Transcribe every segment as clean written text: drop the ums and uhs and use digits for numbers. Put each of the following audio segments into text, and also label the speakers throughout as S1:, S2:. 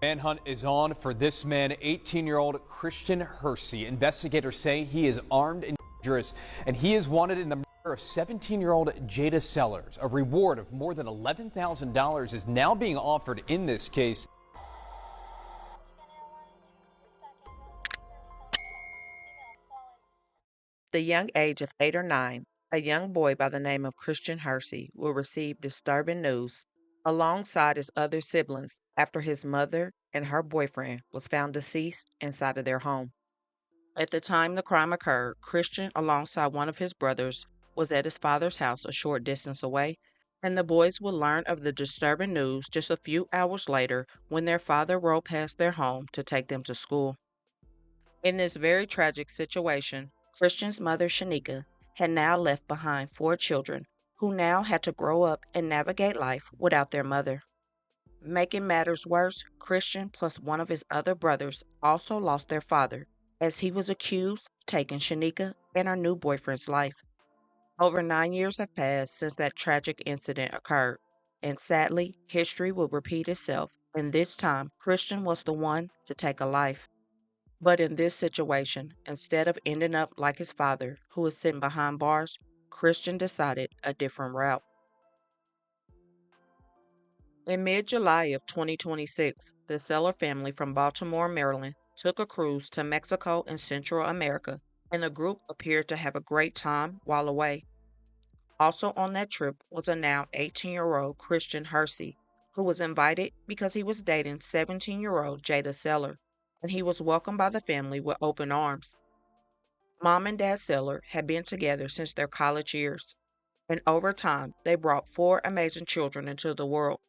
S1: Manhunt is on for this man, 18-year-old Christian Hursey. Investigators say he is armed and dangerous, and he is wanted in the murder of 17-year-old Jada Sellers. A reward of more than $11,000 is now being offered in this case.
S2: The young age of 8 or 9, a young boy by the name of Christian Hursey will receive disturbing news alongside his other siblings after his mother and her boyfriend was found deceased inside of their home. At the time the crime occurred, Christian, alongside one of his brothers, was at his father's house a short distance away, and the boys would learn of the disturbing news just a few hours later when their father rode past their home to take them to school. In this very tragic situation, Christian's mother, Shanika, had now left behind 4 children who now had to grow up and navigate life without their mother. Making matters worse, Christian plus one of his other brothers also lost their father, as he was accused of taking Shanika and her new boyfriend's life. Over 9 years have passed since that tragic incident occurred, and sadly, history will repeat itself, and this time, Christian was the one to take a life. But in this situation, instead of ending up like his father, who is sitting behind bars, Christian decided a different route. In mid-July of 2026, the Sellers family from Baltimore, Maryland, took a cruise to Mexico and Central America, and the group appeared to have a great time while away. Also on that trip was a now 18-year-old Christian Hursey, who was invited because he was dating 17-year-old Jada Sellers, and he was welcomed by the family with open arms. Mom and Dad Sellers had been together since their college years, and over time they brought 4 amazing children into the world.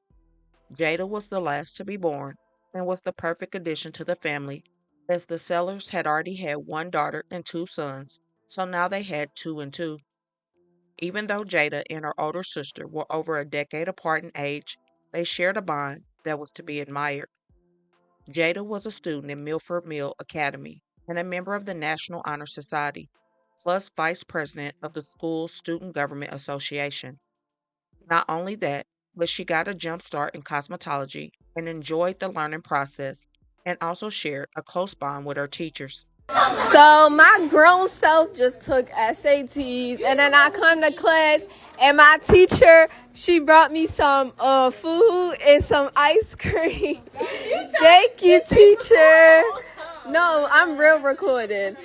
S2: Jada was the last to be born and was the perfect addition to the family, as the Sellers had already had 1 daughter and 2 sons, so now they had 2 and 2. Even though Jada and her older sister were over a decade apart in age, they shared a bond that was to be admired. Jada was a student in Milford Mill Academy and a member of the National Honor Society, plus vice president of the school's Student Government Association. Not only that, but she got a jump start in cosmetology and enjoyed the learning process, and also shared a close bond with her teachers.
S3: So my grown self just took SATs, and then I come to class, and my teacher, she brought me some food and some ice cream. Thank you, teacher. No, I'm real recording.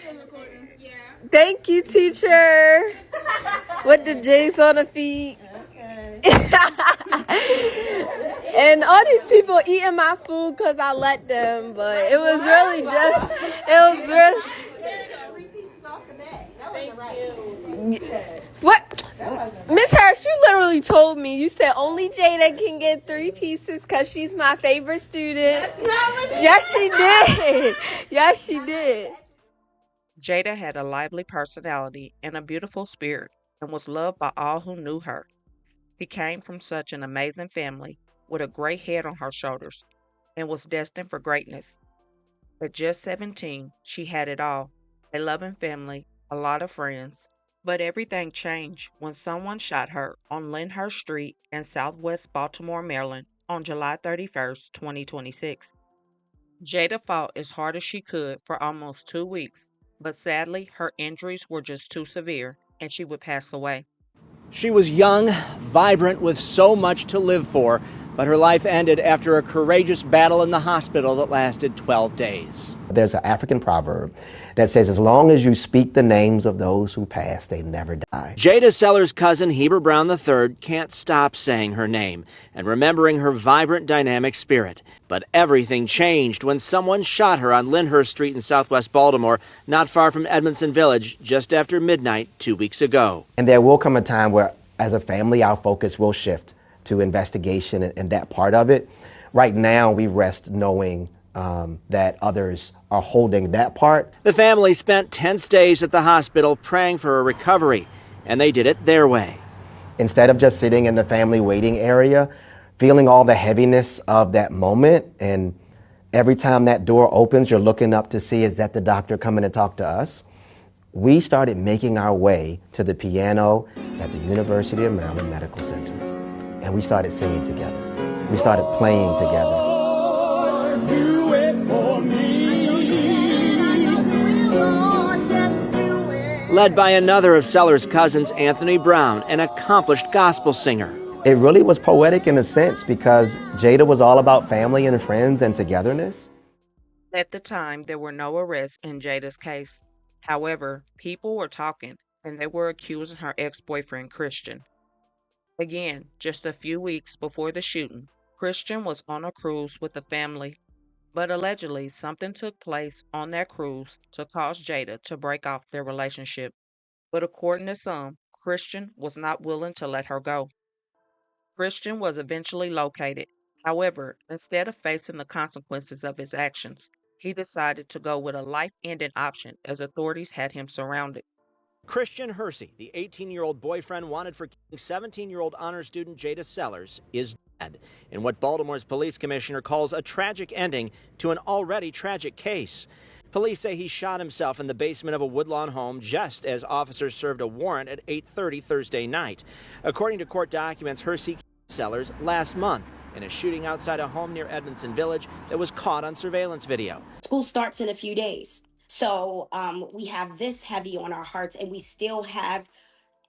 S3: Thank you, teacher. With the J's on the feet. And all these people eating my food because I let them, but it was really just, it was really. What? Miss Harris, you literally told me, you said only Jada can get 3 pieces because she's my favorite student. Yes, she did. Yes, she did.
S2: Jada had a lively personality and a beautiful spirit and was loved by all who knew her. She came from such an amazing family with a great head on her shoulders and was destined for greatness. At just 17, she had it all, a loving family, a lot of friends. But everything changed when someone shot her on Lyndhurst Street in southwest Baltimore, Maryland on July 31st, 2026. Jada fought as hard as she could for almost 2 weeks, but sadly her injuries were just too severe and she would pass away.
S4: She was young, vibrant, with so much to live for, but her life ended after a courageous battle in the hospital that lasted 12 days.
S5: There's an African proverb that says, as long as you speak the names of those who pass, they never die.
S4: Jada Sellers' cousin, Heber Brown III, can't stop saying her name and remembering her vibrant, dynamic spirit. But everything changed when someone shot her on Lyndhurst Street in southwest Baltimore, not far from Edmondson Village, just after midnight 2 weeks ago.
S5: And there will come a time where, as a family, our focus will shift to investigation and that part of it. Right now, we rest knowing that others are holding that part.
S4: The family spent tense days at the hospital praying for a recovery, and they did it their way.
S5: Instead of just sitting in the family waiting area, feeling all the heaviness of that moment, and every time that door opens, you're looking up to see, is that the doctor coming to talk to us? We started making our way to the piano at the University of Maryland Medical Center, and we started singing together. We started playing together.
S6: do it for me.
S4: Led by another of Sellers' cousins, Anthony Brown, an accomplished gospel singer.
S5: It really was poetic in a sense because Jada was all about family and friends and togetherness.
S2: At the time, there were no arrests in Jada's case. However, people were talking and they were accusing her ex-boyfriend, Christian. Again, just a few weeks before the shooting, Christian was on a cruise with the family, but allegedly something took place on that cruise to cause Jada to break off their relationship. But according to some, Christian was not willing to let her go. Christian was eventually located. However, instead of facing the consequences of his actions, he decided to go with a life-ending option as authorities had him surrounded.
S4: Christian Hursey, the 18-year-old boyfriend wanted for killing 17-year-old honor student Jada Sellers, is dead in what Baltimore's police commissioner calls a tragic ending to an already tragic case. Police say he shot himself in the basement of a Woodlawn home just as officers served a warrant at 8:30 Thursday night. According to court documents, Hursey killed Sellers last month in a shooting outside a home near Edmondson Village that was caught on surveillance video.
S7: School starts in a few days. So we have this heavy on our hearts, and we still have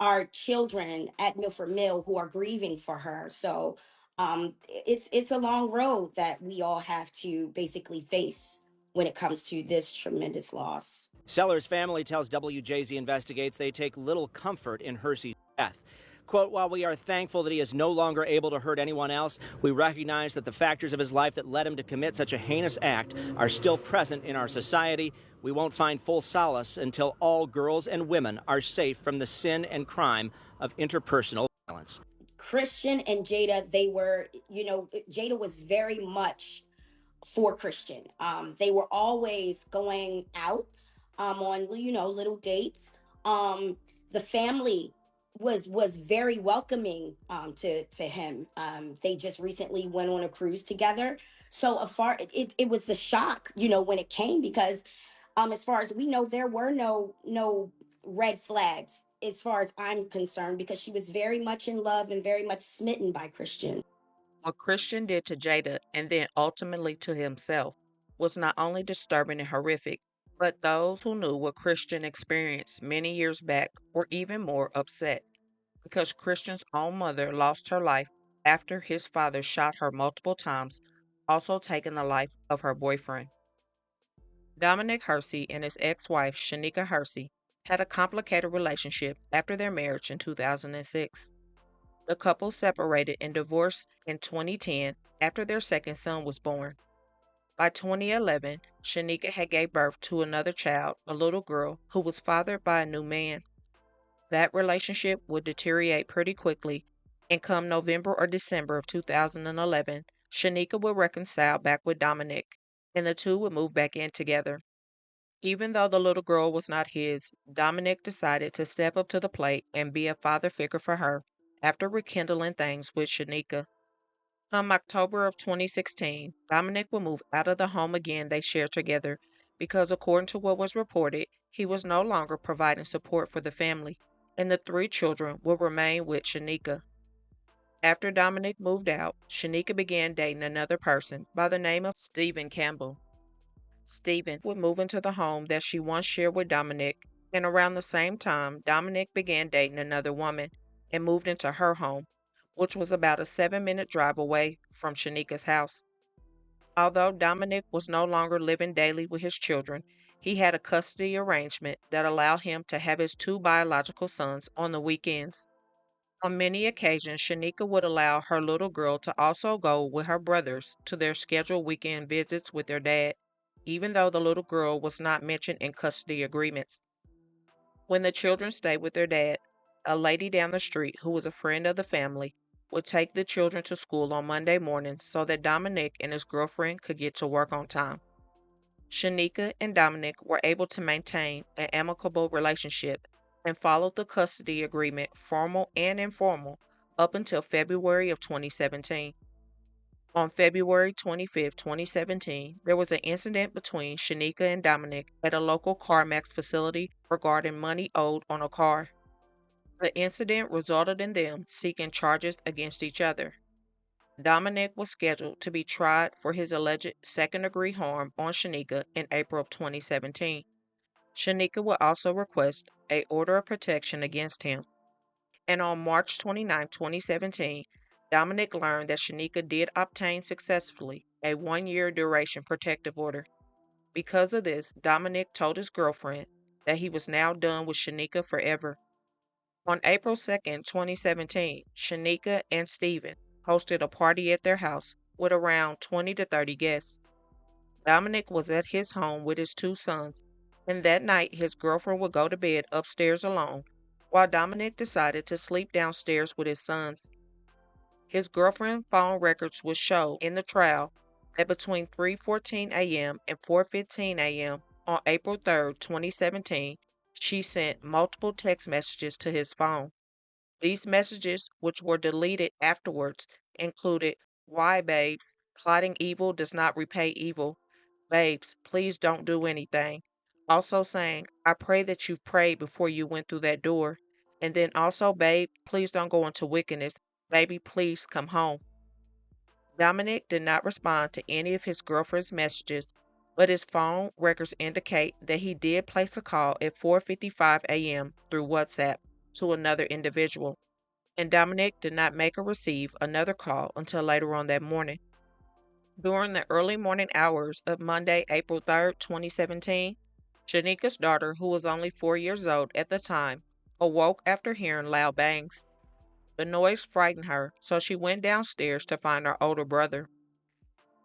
S7: our children at Milford Mill who are grieving for her. So it's a long road that we all have to basically face when it comes to this tremendous loss.
S4: Sellers' family tells WJZ Investigates they take little comfort in Hursey's death. Quote, while we are thankful that he is no longer able to hurt anyone else, we recognize that the factors of his life that led him to commit such a heinous act are still present in our society. We won't find full solace until all girls and women are safe from the sin and crime of interpersonal violence.
S7: Christian and Jada, they were, Jada was very much for Christian. They were always going out on, little dates. The family was very welcoming to him. They just recently went on a cruise together. So it was a shock, when it came, because as far as we know, there were no red flags as far as I'm concerned, because she was very much in love and very much smitten by Christian.
S2: What Christian did to Jada and then ultimately to himself was not only disturbing and horrific, but those who knew what Christian experienced many years back were even more upset because Christian's own mother lost her life after his father shot her multiple times, also taking the life of her boyfriend. Dominic Hursey and his ex-wife, Shanika Hursey, had a complicated relationship after their marriage in 2006. The couple separated and divorced in 2010 after their second son was born. By 2011, Shanika had gave birth to another child, a little girl, who was fathered by a new man. That relationship would deteriorate pretty quickly, and come November or December of 2011, Shanika would reconcile back with Dominic, and the two would move back in together. Even though the little girl was not his, Dominic decided to step up to the plate and be a father figure for her after rekindling things with Shanika. Come October of 2016, Dominic would move out of the home again they shared together because, according to what was reported, he was no longer providing support for the family, and the three children would remain with Shanika. After Dominic moved out, Shanika began dating another person by the name of Stephen Campbell. Stephen would move into the home that she once shared with Dominic, and around the same time, Dominic began dating another woman and moved into her home, which was about a 7-minute drive away from Shanika's house. Although Dominic was no longer living daily with his children, he had a custody arrangement that allowed him to have his two biological sons on the weekends. On many occasions, Shanika would allow her little girl to also go with her brothers to their scheduled weekend visits with their dad, even though the little girl was not mentioned in custody agreements. When the children stayed with their dad, a lady down the street who was a friend of the family would take the children to school on Monday mornings so that Dominic and his girlfriend could get to work on time. Shanika and Dominic were able to maintain an amicable relationship and followed the custody agreement, formal and informal, up until February of 2017. On February 25, 2017, there was an incident between Shanika and Dominic at a local CarMax facility regarding money owed on a car. The incident resulted in them seeking charges against each other. Dominic was scheduled to be tried for his alleged second-degree harm on Shanika in April of 2017. Shanika would also request an order of protection against him. And on March 29, 2017, Dominic learned that Shanika did obtain successfully a 1-year duration protective order. Because of this, Dominic told his girlfriend that he was now done with Shanika forever. On April 2nd, 2017, Shanika and Steven hosted a party at their house with around 20 to 30 guests. Dominic was at his home with his 2 sons, and that night his girlfriend would go to bed upstairs alone, while Dominic decided to sleep downstairs with his sons. His girlfriend's phone records would show in the trial that between 3:14 a.m. and 4:15 a.m. on April 3rd, 2017, she sent multiple text messages to his phone. These messages, which were deleted afterwards, included, "Why, babes? Plotting evil does not repay evil. Babes, please don't do anything." Also saying, "I pray that you prayed before you went through that door." And then also, "Babe, please don't go into wickedness. Baby, please come home." Dominic did not respond to any of his girlfriend's messages, but his phone records indicate that he did place a call at 4:55 a.m. through WhatsApp to another individual, and Dominic did not make or receive another call until later on that morning. During the early morning hours of Monday, April 3rd, 2017, Shanika's daughter, who was only 4 years old at the time, awoke after hearing loud bangs. The noise frightened her, so she went downstairs to find her older brother.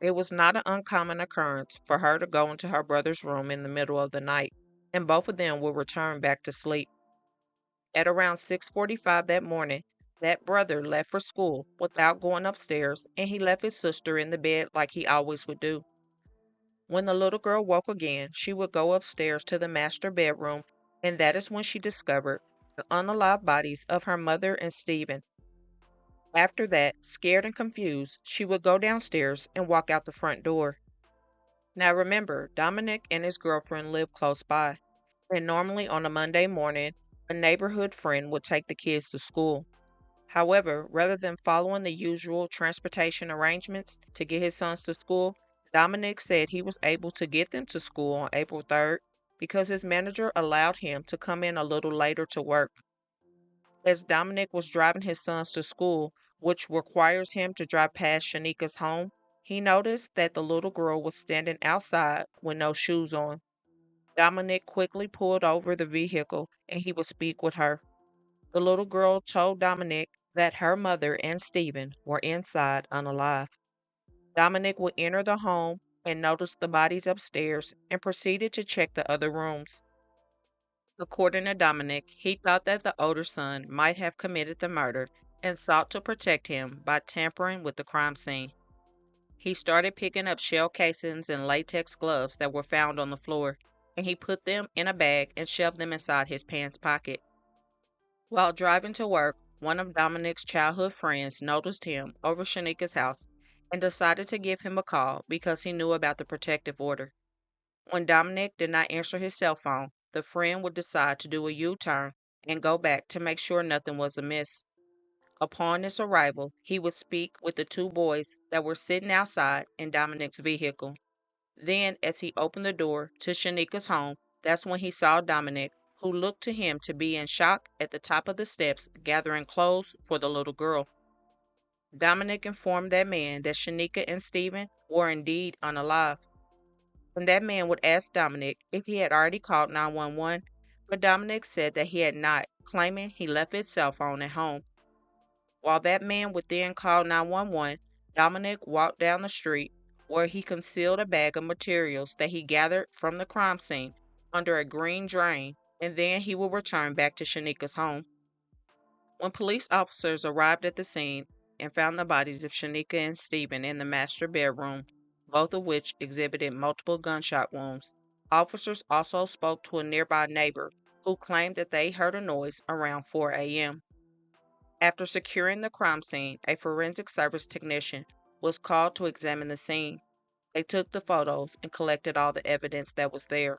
S2: It was not an uncommon occurrence for her to go into her brother's room in the middle of the night, and both of them would return back to sleep. At around 6:45 that morning, that brother left for school without going upstairs, and he left his sister in the bed like he always would do. When the little girl woke again, she would go upstairs to the master bedroom, and that is when she discovered the unalive bodies of her mother and Stephen. After that, scared and confused, she would go downstairs and walk out the front door. Now remember, Dominic and his girlfriend lived close by, and normally on a Monday morning, a neighborhood friend would take the kids to school. However, rather than following the usual transportation arrangements to get his sons to school, Dominic said he was able to get them to school on April 3rd because his manager allowed him to come in a little later to work. As Dominic was driving his sons to school, which requires him to drive past Shanika's home, he noticed that the little girl was standing outside with no shoes on. Dominic quickly pulled over the vehicle and he would speak with her. The little girl told Dominic that her mother and Stephen were inside unalive. Dominic would enter the home and notice the bodies upstairs and proceeded to check the other rooms. According to Dominic, he thought that the older son might have committed the murder and sought to protect him by tampering with the crime scene. He started picking up shell casings and latex gloves that were found on the floor, and he put them in a bag and shoved them inside his pants pocket. While driving to work, one of Dominic's childhood friends noticed him over Shanika's house and decided to give him a call because he knew about the protective order. When Dominic did not answer his cell phone, the friend would decide to do a U-turn and go back to make sure nothing was amiss. Upon his arrival, he would speak with the 2 boys that were sitting outside in Dominic's vehicle. Then, as he opened the door to Shanika's home, that's when he saw Dominic, who looked to him to be in shock at the top of the steps gathering clothes for the little girl. Dominic informed that man that Shanika and Stephen were indeed unalive. And that man would ask Dominic if he had already called 911, but Dominic said that he had not, claiming he left his cell phone at home. While that man would then call 911, Dominic walked down the street where he concealed a bag of materials that he gathered from the crime scene under a green drain, and then he would return back to Shanika's home. When police officers arrived at the scene and found the bodies of Shanika and Stephen in the master bedroom, both of which exhibited multiple gunshot wounds, officers also spoke to a nearby neighbor who claimed that they heard a noise around 4 a.m. After securing the crime scene, a forensic service technician was called to examine the scene. They took the photos and collected all the evidence that was there.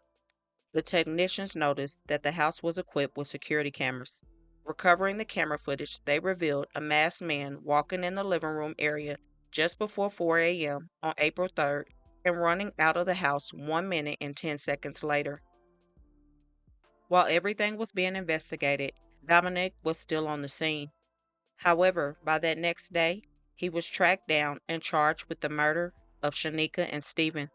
S2: The technicians noticed that the house was equipped with security cameras. Recovering the camera footage, they revealed a masked man walking in the living room area just before 4 a.m. on April 3rd and running out of the house 1 minute and 10 seconds later. While everything was being investigated, Dominic was still on the scene. However, by that next day, he was tracked down and charged with the murder of Shanika and Stephen.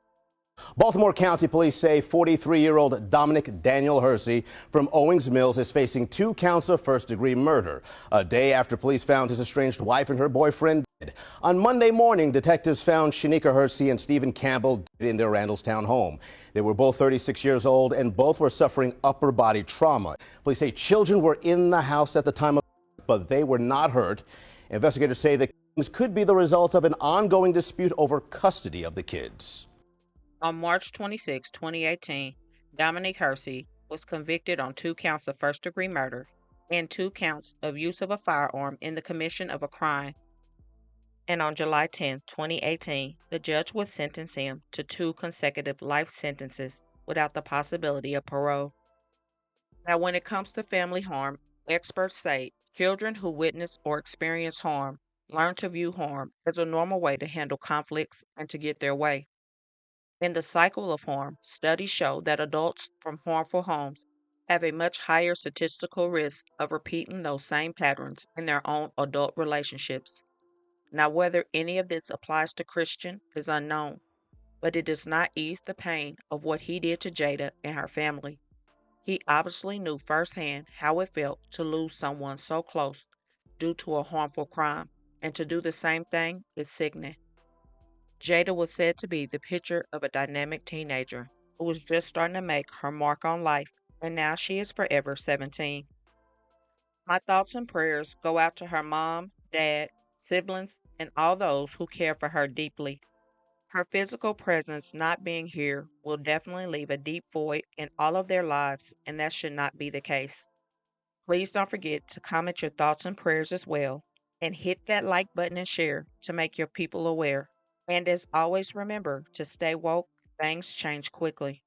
S6: Baltimore County Police say 43-year-old Dominic Daniel Hursey from Owings Mills is facing 2 counts of first-degree murder, a day after police found his estranged wife and her boyfriend dead. On Monday morning, detectives found Shanika Hursey and Stephen Campbell dead in their Randallstown home. They were both 36 years old and both were suffering upper body trauma. Police say children were in the house at the time, but they were not hurt. Investigators say the killings could be the result of an ongoing dispute over custody of the kids.
S2: On March 26, 2018, Dominic Hursey was convicted on 2 counts of first-degree murder and 2 counts of use of a firearm in the commission of a crime. And on July 10, 2018, the judge would sentence him to 2 consecutive life sentences without the possibility of parole. Now, when it comes to family harm, experts say children who witness or experience harm learn to view harm as a normal way to handle conflicts and to get their way. In the cycle of harm, studies show that adults from harmful homes have a much higher statistical risk of repeating those same patterns in their own adult relationships. Now, whether any of this applies to Christian is unknown, but it does not ease the pain of what he did to Jada and her family. He obviously knew firsthand how it felt to lose someone so close due to a harmful crime, and to do the same thing is sickening. Jada was said to be the picture of a dynamic teenager who was just starting to make her mark on life, and now she is forever 17. My thoughts and prayers go out to her mom, dad, siblings, and all those who care for her deeply. Her physical presence not being here will definitely leave a deep void in all of their lives, and that should not be the case. Please don't forget to comment your thoughts and prayers as well, and hit that like button and share to make your people aware. And as always, remember to stay woke, things change quickly.